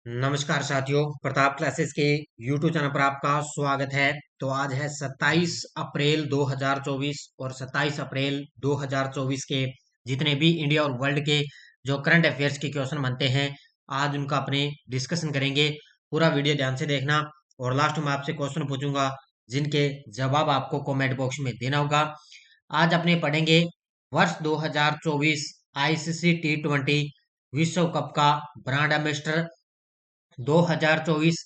नमस्कार साथियों, प्रताप क्लासेस के YouTube चैनल पर आपका स्वागत है। तो आज है 27 अप्रैल 2024 और 27 अप्रैल 2024 के जितने भी इंडिया और वर्ल्ड के जो करंट अफेयर्स के क्वेश्चन बनते हैं, आज उनका अपने डिस्कशन करेंगे। पूरा वीडियो ध्यान से देखना और लास्ट में आपसे क्वेश्चन पूछूंगा जिनके जवाब आपको कमेंट बॉक्स में देना होगा। आज अपने पढ़ेंगे वर्ष 2024 आईसीसी T20 विश्व कप का brand ambassador, 2024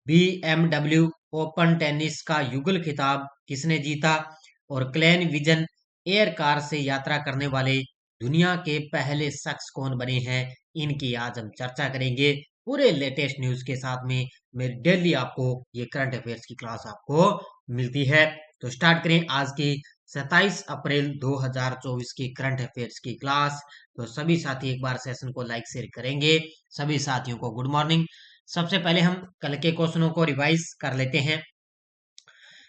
BMW open tennis का युगल खिताब किसने जीता और क्लेन विजन एयर कार से यात्रा करने वाले दुनिया के पहले शख्स कौन बने हैं, इनकी आज हम चर्चा करेंगे पूरे लेटेस्ट न्यूज के साथ में। मेरी डेली आपको ये करंट अफेयर्स की क्लास आपको मिलती है। तो स्टार्ट करें आज की 27 अप्रैल 2024 की करंट अफेयर्स की क्लास। तो सभी साथी एक बार सेशन को लाइक शेयर करेंगे। सभी साथियों को गुड मॉर्निंग। सबसे पहले हम कल के क्वेश्चनों को रिवाइज कर लेते हैं।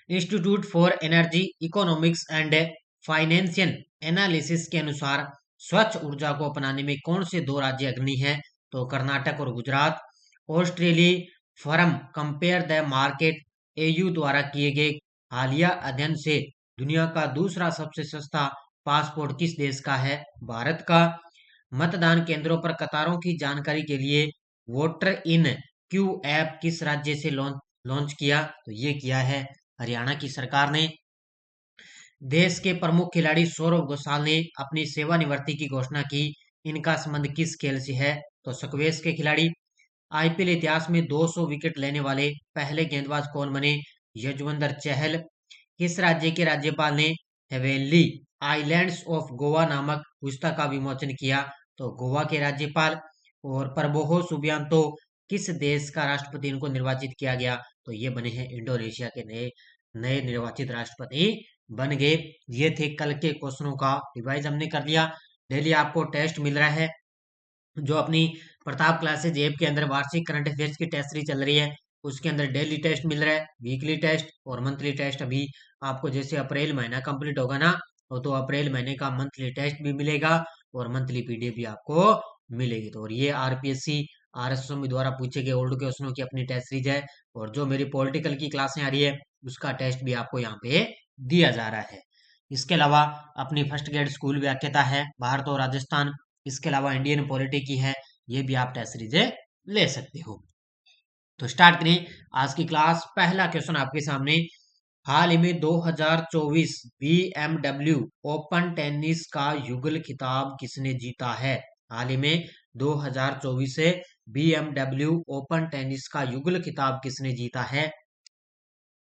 Institute for energy economics and financial analysis के अनुसार स्वच्छ ऊर्जा को अपनाने में कौन से दो राज्य अग्रणी हैं? तो कर्नाटक और Gujarat. Australia firm compare the market AU द्वारा किए गए हालिया अध्ययन से दुनिया का दूसरा सबसे सस्ता पासपोर्ट किस देश का है? भारत का। मतदान केंद्रों पर कतारों की जानकारी के लिए वोटर इन क्यू ऐप किस राज्य से लॉन्च लॉन्च किया? तो ये किया है हरियाणा की सरकार ने। देश के प्रमुख खिलाड़ी सौरव घोषाल ने अपनी सेवानिवृत्ति की घोषणा की। इनका संबंध किस खेल से है? तो स्क्वैश के खिलाड़ी। आईपीएल इतिहास में 200 विकेट लेने वाले पहले गेंदबाज कौन बने? यजुवेंद्र चहल। किस राज्य के राज्यपाल ने हवेली आइलैंड्स ऑफ गोवा नामक पुस्तक का विमोचन किया? तो गोवा के राज्यपाल। और प्रबोहो सुबियांतो किस देश का राष्ट्रपति इनको निर्वाचित किया गया? तो ये बने हैं इंडोनेशिया के नए नए निर्वाचित राष्ट्रपति बन गए। ये थे कल के क्वेश्चनों का रिवाइज हमने कर लिया। डेली आपको टेस्ट मिल रहा है जो अपनी प्रताप क्लासेज ऐप के अंदर वार्षिक करंट अफेयर्स की टेस्ट सीरीज चल रही है। उसके अंदर डेली टेस्ट मिल रहा है, वीकली टेस्ट और मंथली टेस्ट। अभी आपको जैसे अप्रैल महीना कंप्लीट होगा ना, तो अप्रैल महीने का मंथली टेस्ट भी मिलेगा और मंथली पीडीएफ भी आपको मिलेगी। तो और ये आरपीएससी आरएसएसबी द्वारा पूछे गए ओल्ड क्वेश्चनों की अपनी टेस्ट सीरीज है। और जो मेरी पॉलिटिकल की क्लासें आ रही है उसका टेस्ट भी आपको यहाँ पे दिया जा रहा है। इसके अलावा अपनी फर्स्ट ग्रेड स्कूल व्याख्याता है भारत और राजस्थान। इसके अलावा इंडियन पॉलिटी की है, ये भी आप टेस्ट सीरीज ले सकते हो। तो स्टार्ट करें आज की क्लास। पहला क्वेश्चन आपके सामने। हाल ही में 2024 बीएमडब्ल्यू ओपन टेनिस का युगल खिताब किसने जीता है? हाल ही में 2024 से बीएमडब्ल्यू ओपन टेनिस का युगल खिताब किसने जीता है?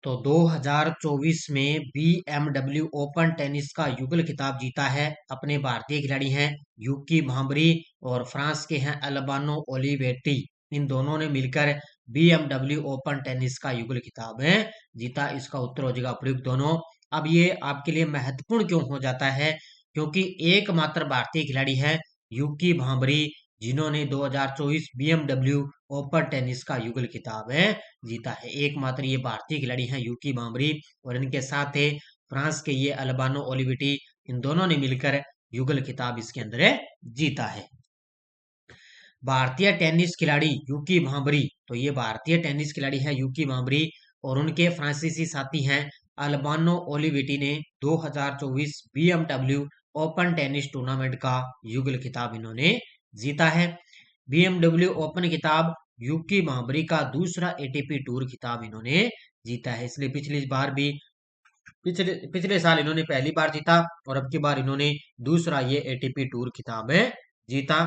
तो 2024 में बीएमडब्ल्यू ओपन टेनिस का युगल खिताब जीता है अपने भारतीय खिलाड़ी हैं यूकी भांबरी और फ्रांस के हैं अल्बानो ओलिवेटी। इन दोनों ने मिलकर बीएमडब्ल्यू ओपन टेनिस का युगल खिताब है जीता। इसका उत्तर हो जाएगा प्रयुक्त दोनों। अब ये आपके लिए महत्वपूर्ण क्यों हो जाता है? क्योंकि एकमात्र भारतीय खिलाड़ी है यूकी भांबरी जिन्होंने 2024 बीएमडब्ल्यू ओपन टेनिस का युगल खिताब है जीता है। एकमात्र ये भारतीय खिलाड़ी हैं यूकी भांबरी और इनके साथ है फ्रांस के ये अल्बानो ओलिविटी। इन दोनों ने मिलकर युगल खिताब इसके अंदर जीता है। भारतीय टेनिस खिलाड़ी यूकी भांबरी, तो ये भारतीय टेनिस खिलाड़ी है यूकी भांबरी और उनके फ्रांसीसी साथी हैं अल्बानो ओलिविटी ने 2024 बीएमडब्ल्यू ओपन टेनिस टूर्नामेंट का युगल खिताब इन्होंने जीता है। बीएमडब्ल्यू ओपन खिताब यूकी भांबरी का दूसरा एटीपी टूर खिताब इन्होंने जीता है। इसलिए पिछली बार भी पिछले पिछले साल इन्होंने पहली बार जीता और अब की बार इन्होंने दूसरा ये एटीपी टूर खिताब है जीता।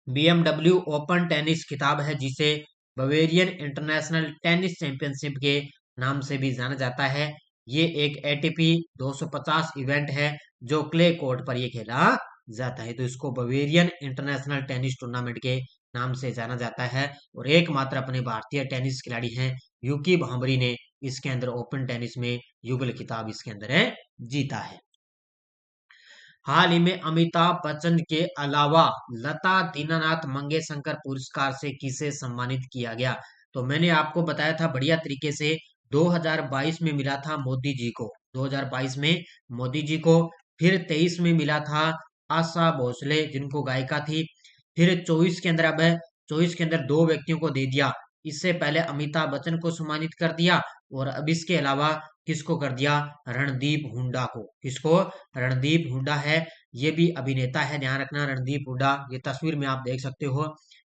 बीएमडब्ल्यू ओपन टेनिस खिताब है जिसे बवेरियन इंटरनेशनल टेनिस चैंपियनशिप के नाम से भी जाना जाता है। ये एक एटीपी 250 इवेंट है जो क्ले कोर्ट पर ये खेला जाता है। तो इसको बवेरियन इंटरनेशनल टेनिस टूर्नामेंट के नाम से जाना जाता है और एकमात्र अपने भारतीय टेनिस खिलाड़ी हैं यूकी भांबरी ने इसके अंदर ओपन टेनिस में युगल खिताब इसके अंदर है जीता है। हाल ही में अमिताभ बच्चन के अलावा लता दीनानाथ मंगेशकर पुरस्कार से किसे सम्मानित किया गया? तो मैंने आपको बताया था बढ़िया तरीके से 2022 में मिला था मोदी जी को, 2022 में मोदी जी को, फिर 23 में मिला था आशा भोसले जिनको गायिका थी, फिर 24 के अंदर अब 2024 के अंदर 2 व्यक्तियों को दे दिया। इससे पहले अमिताभ बच्चन को सम्मानित कर दिया और अब इसके अलावा किसको कर दिया, रणदीप हुड्डा को। किसको, रणदीप हुड्डा है, ये भी अभिनेता है, ध्यान रखना रणदीप हुड्डा, ये तस्वीर में आप देख सकते हो।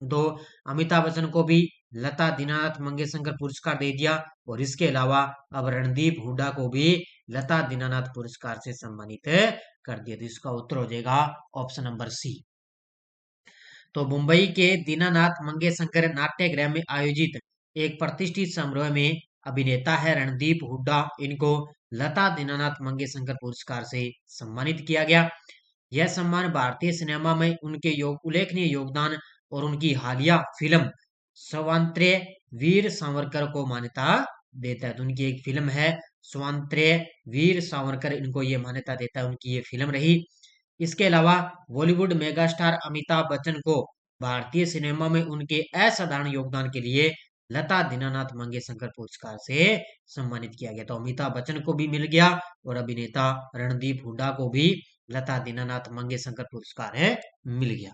तो अमिताभ बच्चन को भी लता दीनानाथ मंगेशकर पुरस्कार दे दिया और इसके अलावा अब रणदीप हुड्डा को भी लता दीनानाथ पुरस्कार से सम्मानित कर दिया। तो इसका उत्तर हो जाएगा ऑप्शन नंबर सी। तो मुंबई के दीनानाथ मंगेशकर नाट्यगृह में आयोजित एक प्रतिष्ठित समारोह में अभिनेता है रणदीप हुड्डा, इनको लता दीनानाथ मंगेशकर पुरस्कार से सम्मानित किया गया। यह सम्मान भारतीय सिनेमा में उनके उल्लेखनीय योगदान और उनकी हालिया फिल्म स्वातंत्र्य वीर सावरकर को मान्यता देता है। तो उनकी एक फिल्म है स्वातंत्र्य वीर सावरकर, इनको ये मान्यता देता है, उनकी ये फिल्म रही। इसके अलावा बॉलीवुड मेगास्टार अमिताभ बच्चन को भारतीय सिनेमा में उनके असाधारण योगदान के लिए लता दीनानाथ मंगेशकर पुरस्कार से सम्मानित किया गया। तो अमिताभ बच्चन को भी मिल गया और अभिनेता रणदीप हुड्डा को भी लता दीनानाथ मंगेशकर पुरस्कार है मिल गया।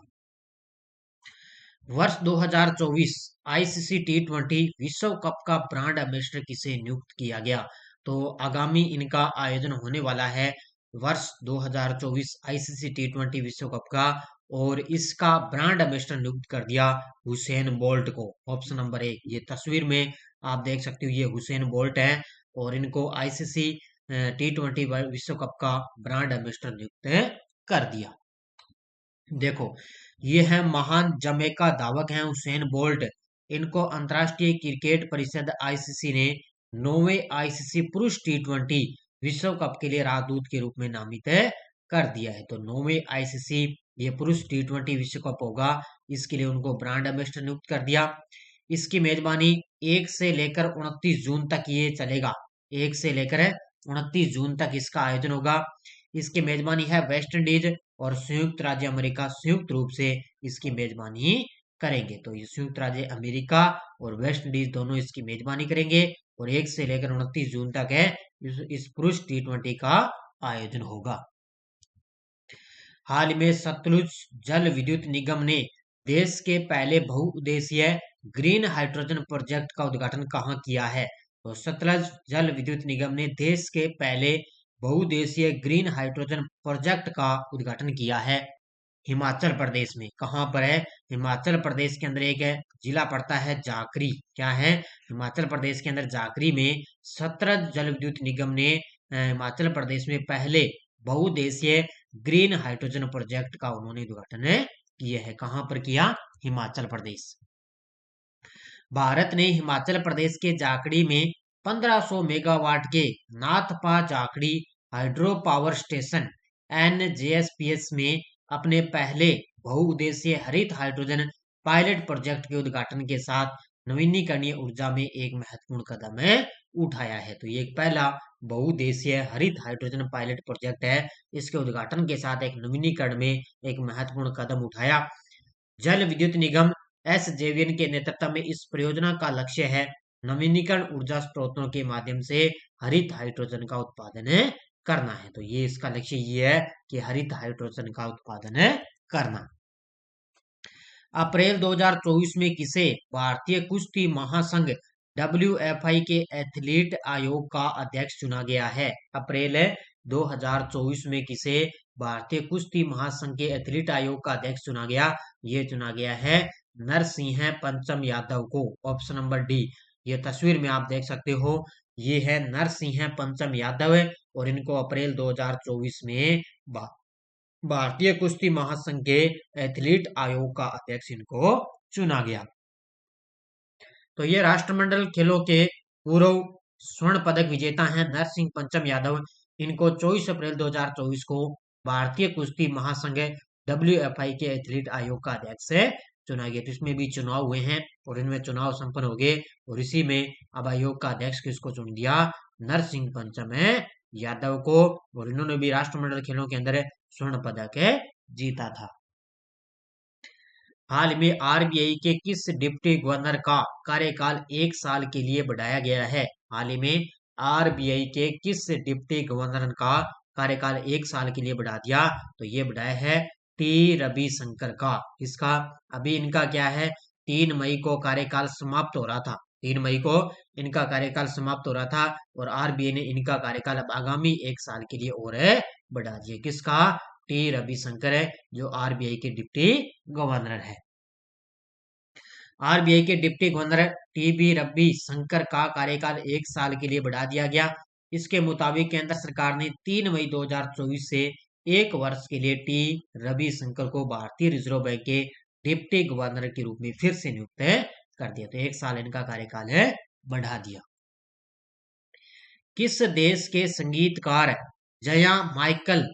वर्ष 2024 आईसीसी टी20 विश्व कप का ब्रांड एम्बेसडर किसे नियुक्त किया गया। तो आगामी इनका आयोजन होने वाला है वर्ष 2024 आईसीसी टी20 विश्व कप का, और इसका ब्रांड एम्बेसडर नियुक्त कर दिया हुसैन बोल्ट को। ऑप्शन नंबर 1, ये तस्वीर में आप देख सकते हो, ये हुसैन बोल्ट है और इनको आईसीसी टी20 विश्व कप का ब्रांड एम्बेसडर नियुक्त कर दिया। देखो, ये है महान जमैका धावक हैं हुसैन बोल्ट, इनको अंतर्राष्ट्रीय क्रिकेट परिषद आईसीसी ने 9वें आईसीसी पुरुष टी20 विश्व कप के लिए राजदूत के रूप में नामित कर दिया है। तो 9वें आईसीसी ये पुरुष टी20 विश्व कप होगा, इसके लिए उनको ब्रांड एम्बेसडर नियुक्त कर दिया। इसकी मेजबानी 1 से लेकर 29 जून तक ये चलेगा। 1 से लेकर 29 जून तक इसका आयोजन होगा। इसकी मेजबानी है वेस्ट इंडीज और संयुक्त राज्य अमेरिका संयुक्त रूप से इसकी मेजबानी करेंगे। तो ये संयुक्त राज्य अमेरिका और वेस्ट इंडीज दोनों इसकी मेजबानी करेंगे और 1 से लेकर 29 जून तक है इस पुरुष टी20 का आयोजन होगा। हाल में सतलुज जल विद्युत निगम ने देश के पहले बहुउद्देशीय ग्रीन हाइड्रोजन प्रोजेक्ट का उद्घाटन कहाँ किया है। तो सतलज जल विद्युत निगम ने देश के पहले बहुउद्देशीय ग्रीन हाइड्रोजन प्रोजेक्ट का उद्घाटन किया है हिमाचल प्रदेश में। कहाँ पर है, हिमाचल प्रदेश के अंदर एक है जिला पड़ता है जाखरी। क्या है, हिमाचल प्रदेश के अंदर जाखरी में सतलज जल विद्युत निगम ने हिमाचल प्रदेश में पहले बहुउद्देशीय ग्रीन हाइड्रोजन प्रोजेक्ट का उन्होंने उद्घाटन किया है। कहां पर किया, हिमाचल प्रदेश। भारत ने हिमाचल प्रदेश के जाखड़ी में 1500 मेगावाट के Nathpa Jhakri hydro power station NJSPS में अपने पहले बहुउद्देशीय हरित हाइड्रोजन पायलट प्रोजेक्ट के उद्घाटन के साथ नवीनीकरणीय ऊर्जा में एक महत्वपूर्ण कदम उठाया है। तो ये एक पहला बहुउद्देशीय हरित हाइड्रोजन पायलट प्रोजेक्ट है, इसके उद्घाटन के साथ एक नवीनीकरण में एक महत्वपूर्ण कदम उठाया। जल विद्युत निगम SJVN के नेतृत्व में इस परियोजना का लक्ष्य है नवीनीकरण ऊर्जा स्रोतों के माध्यम से हरित हाइड्रोजन का उत्पादन करना है। तो ये इसका लक्ष्य ये है कि हरित हाइड्रोजन का उत्पादन करना। अप्रैल 2024 में किसे भारतीय कुश्ती महासंघ WFI के एथलीट आयोग का अध्यक्ष चुना गया है। अप्रैल 2024 में किसे भारतीय कुश्ती महासंघ के एथलीट आयोग का अध्यक्ष चुना गया, ये चुना गया है नरसिंह पंचम यादव को। ऑप्शन नंबर डी, ये तस्वीर में आप देख सकते हो, ये है नरसिंह पंचम यादव और इनको अप्रैल 2024 में भारतीय कुश्ती महासंघ के एथलीट आयोग का अध्यक्ष इनको चुना गया। तो ये राष्ट्रमंडल खेलों के पूर्व स्वर्ण पदक विजेता हैं नरसिंह पंचम यादव, इनको 24 अप्रैल 2024 को भारतीय कुश्ती महासंघ WFI के एथलीट आयोग का अध्यक्ष चुना गया। तो इसमें भी चुनाव हुए हैं और इनमें चुनाव संपन्न हो गए और इसी में अब आयोग का अध्यक्ष किसको चुन दिया, नरसिंह पंचम यादव को, और इन्होंने भी राष्ट्रमंडल खेलों के अंदर स्वर्ण पदक जीता था। हाल में RBI के किस डिप्टी गवर्नर का कार्यकाल 1 साल के लिए बढ़ाया गया है। हाल ही में RBI के किस डिप्टी गवर्नर का कार्यकाल 1 साल के लिए बढ़ा दिया, तो ये बढ़ाया है T रविशंकर का। इसका अभी इनका क्या है, 3 मई को कार्यकाल समाप्त हो रहा था। 3 मई को इनका कार्यकाल समाप्त हो रहा था और आरबीआई ने इनका कार्यकाल अब आगामी 1 साल के लिए और बढ़ा दिया। किसका? टी रविशंकर है, जो आरबीआई के डिप्टी गवर्नर है। आरबीआई के deputy governor TB Ravi Shankar का कार्यकाल 1 साल के लिए बढ़ा दिया गया। इसके मुताबिक केंद्र सरकार ने 3 मई 2024 से 1 वर्ष के लिए टी रवि शंकर को भारतीय रिजर्व बैंक के डिप्टी गवर्नर के रूप में फिर से नियुक्त कर दिया। तो 1 साल इनका कार्यकाल है बढ़ा दिया। किस देश के संगीतकार जया माइकल,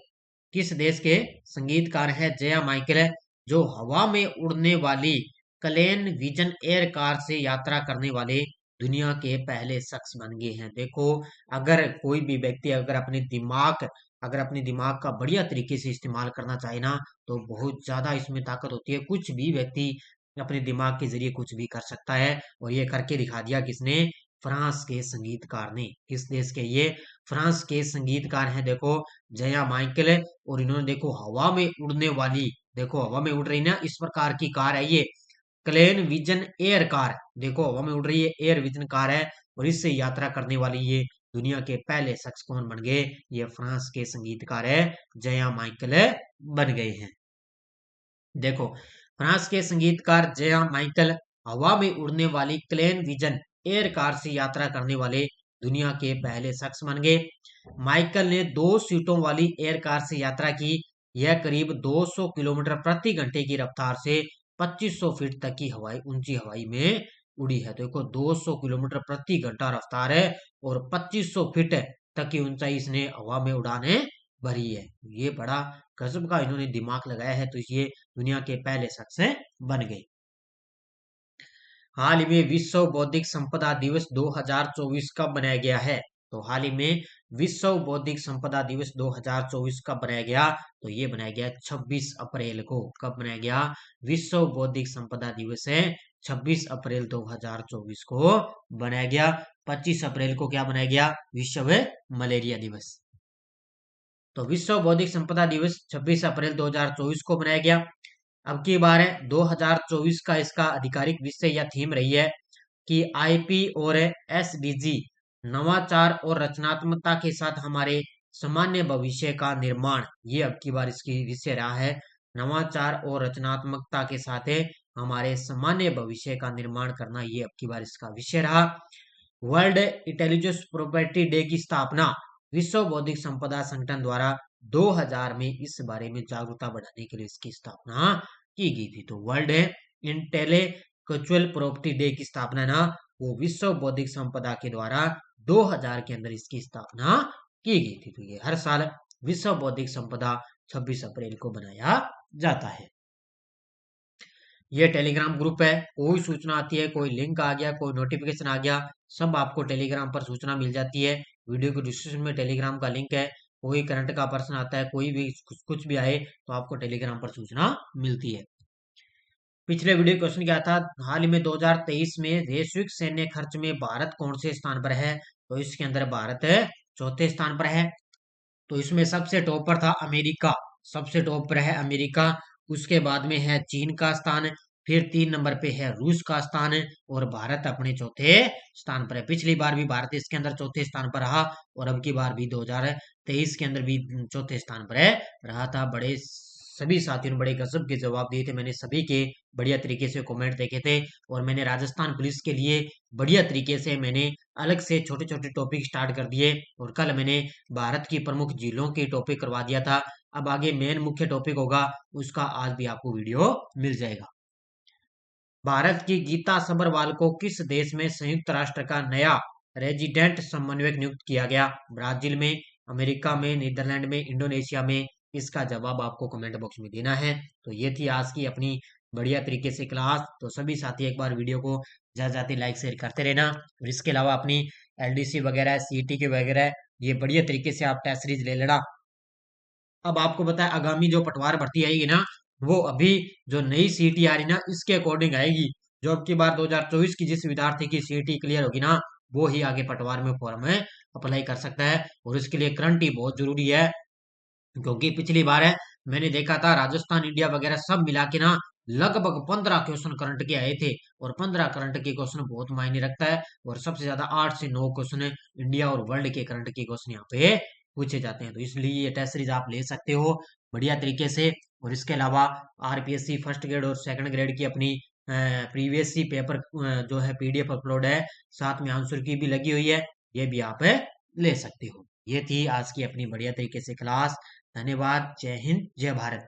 किस देश के संगीतकार है जया माइकल है, जो हवा में उड़ने वाली क्लेन विजन एयर कार से यात्रा करने वाले दुनिया के पहले शख्स बन गए हैं। देखो, अगर कोई भी व्यक्ति अगर अपने दिमाग का बढ़िया तरीके से इस्तेमाल करना चाहे ना, तो बहुत ज्यादा इसमें ताकत होती है। कुछ भी व्यक्ति अपने दिमाग के जरिए कुछ भी कर सकता है, और ये करके दिखा दिया किसने? फ्रांस के संगीतकार ने। किस देश के? ये फ्रांस के संगीतकार हैं। देखो, जया माइकल है, और इन्होंने देखो हवा में उड़ने वाली, देखो हवा में उड़ रही ना, इस प्रकार की कार है ये क्लेन विजन एयर कार। देखो हवा में उड़ रही है, एयर विजन कार है, और इससे यात्रा करने वाली ये दुनिया के पहले शख्स कौन बन गए? ये फ्रांस के संगीतकार है जया माइकल बन गए हैं। देखो, फ्रांस के संगीतकार जया माइकल हवा में उड़ने वाली क्लेन विजन एयर कार से यात्रा करने वाले दुनिया के पहले शख्स बन गए। माइकल ने 2 सीटों वाली एयर कार से यात्रा की। यह करीब 200 किलोमीटर प्रति घंटे की रफ्तार से 2500 फीट तक की ऊंची हवाई में उड़ी है। तो देखो, 200 किलोमीटर प्रति घंटा रफ्तार है और 2500 फीट तक की ऊंचाई इसने हवा में उड़ाने भरी है। ये बड़ा गजब का इन्होंने दिमाग लगाया है, तो ये दुनिया के पहले शख्स बन गए। हाल ही में विश्व बौद्धिक संपदा दिवस 2024 कब मनाया गया है? तो हाल ही में विश्व बौद्धिक संपदा दिवस 2024 कब बनाया गया? तो ये बनाया गया 26 अप्रैल को। कब बनाया गया? विश्व बौद्धिक संपदा दिवस है 26 अप्रैल 2024 को बनाया गया। 25 अप्रैल को क्या बनाया गया? विश्व मलेरिया दिवस। तो विश्व बौद्धिक संपदा दिवस 26 अप्रैल 2024 को बनाया गया। अब की बार है 2024 का इसका आधिकारिक विषय या थीम रही है कि आईपी और एसडीजी, नवाचार और रचनात्मकता के साथ हमारे सामान्य भविष्य का निर्माण। ये अब की बार इसकी विषय रहा है, नवाचार और रचनात्मकता के साथ हमारे सामान्य भविष्य का निर्माण करना। ये अब की बार इसका विषय रहा। वर्ल्ड इंटेलेक्चुअल प्रॉपर्टी डे की स्थापना विश्व बौद्धिक संपदा संगठन द्वारा 2000 में इस बारे में जागरूकता बढ़ाने के लिए इसकी स्थापना की गई थी। तो वर्ल्ड इंटेलेक्चुअल प्रॉपर्टी डे की स्थापना ना, वो विश्व बौद्धिक संपदा के द्वारा 2000 के अंदर इसकी स्थापना की गई थी। तो ये हर साल विश्व बौद्धिक संपदा 26 अप्रैल को बनाया जाता है। ये टेलीग्राम ग्रुप है, कोई सूचना आती है, कोई लिंक आ गया, कोई नोटिफिकेशन आ गया, सब आपको टेलीग्राम पर सूचना मिल जाती है। वीडियो के डिस्क्रिप्शन में टेलीग्राम का लिंक है। कोई करंट का प्रश्न आता है, कोई भी कुछ भी आए, तो आपको टेलीग्राम पर सूचना मिलती है। पिछले वीडियो क्वेश्चन क्या था? हाल ही में 2023 में वैश्विक सैन्य खर्च में भारत कौन से स्थान पर है? तो इसके अंदर भारत चौथे स्थान पर है। तो इसमें सबसे टॉप पर था अमेरिका, सबसे टॉप पर है अमेरिका। उसके बाद में है चीन का स्थान, फिर 3 नंबर पे है रूस का स्थान, और भारत अपने चौथे स्थान पर है। पिछली बार भी भारत इसके अंदर चौथे स्थान पर रहा, और अब की बार भी 2023 के अंदर भी चौथे स्थान पर रहा था। बड़े सभी साथियों ने बड़े गजब के जवाब दिए थे। मैंने सभी के बढ़िया तरीके से कमेंट देखे थे, और मैंने राजस्थान पुलिस के लिए बढ़िया तरीके से मैंने अलग से छोटे छोटे टॉपिक स्टार्ट कर दिए, और कल मैंने भारत की प्रमुख झीलों के टॉपिक करवा दिया था। अब आगे मेन मुख्य टॉपिक होगा, उसका आज भी आपको वीडियो मिल जाएगा। भारत की गीता सबरवाल को किस देश में संयुक्त राष्ट्र का नया रेजिडेंट समन्वयक नियुक्त किया गया? ब्राजील में, अमेरिका में, नीदरलैंड में, इंडोनेशिया में? इसका जवाब आपको कमेंट बॉक्स में देना है। तो ये थी आज की अपनी बढ़िया तरीके से क्लास। तो सभी साथी एक बार वीडियो को ज्यादा ज्यादा लाइक शेयर करते रहना, और इसके अलावा अपनी एलडीसी वगैरह, सीईटी के वगैरह, ये बढ़िया तरीके से आप टेस्ट सीरीज ले लेना। अब आपको पता है आगामी जो पटवार भर्ती आएगी ना, वो अभी जो नई सीईटी आ रही ना, इसके अकॉर्डिंग आएगी। जो अब की बार 2024 की जिस विद्यार्थी की सीईटी क्लियर होगी ना, वो ही आगे पटवार में फॉर्म में अप्लाई कर सकता है। और इसके लिए करंट ही बहुत जरूरी है, क्योंकि पिछली बार है मैंने देखा था राजस्थान इंडिया वगैरह सब मिला के ना लगभग 15 क्वेश्चन करंट के आए थे। और 15 करंट के क्वेश्चन बहुत मायने रखता है। और सबसे ज्यादा 8 से 9 क्वेश्चन इंडिया और वर्ल्ड के करंट के क्वेश्चन यहाँ पे पूछे जाते हैं। तो इसलिए ये टेस्ट सीरीज आप ले सकते हो बढ़िया तरीके से। और इसके अलावा आरपीएससी फर्स्ट ग्रेड और सेकंड ग्रेड की अपनी प्रीवियस सी पेपर जो है पीडीएफ अपलोड है, साथ में आंसर की भी लगी हुई है, ये भी आप ले सकते हो। ये थी आज की अपनी बढ़िया तरीके से क्लास। धन्यवाद। जय हिंद, जय भारत।